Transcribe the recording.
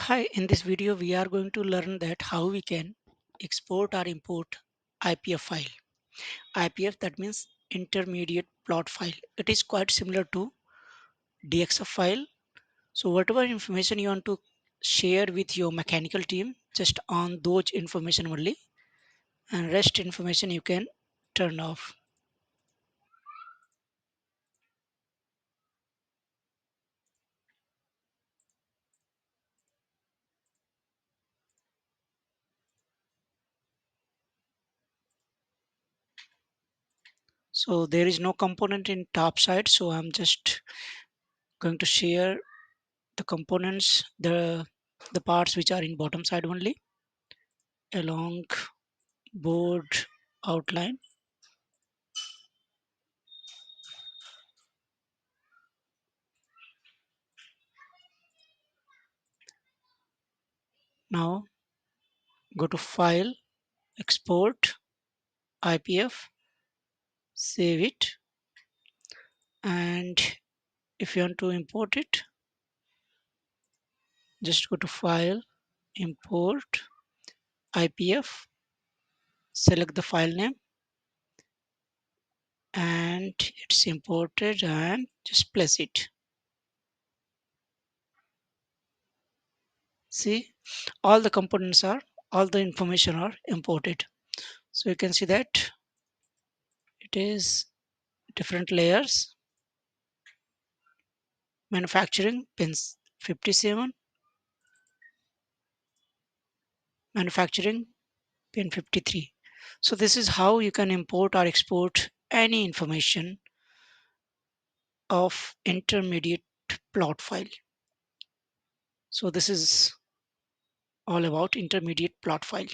Hi, in this video we are going to learn that how we can export or import IPF file. IPF, that means intermediate plot file. It is quite similar to DXF file. So whatever information you want to share with your mechanical team, just on those information only, and rest information you can turn off. So there is no component in top side, so I'm just going to share the components, the parts which are in bottom side only, along board outline. Now go to file, export, IPF, save it, and if you want to import it, just go to file, import, IPF, select the file name, and it's imported, and just place it. See, all the components are, all the information are imported. So you can see that it is different layers. Manufacturing pins 57, manufacturing pin 53. So this is how you can import or export any information of intermediate plot file. So this is all about intermediate plot file.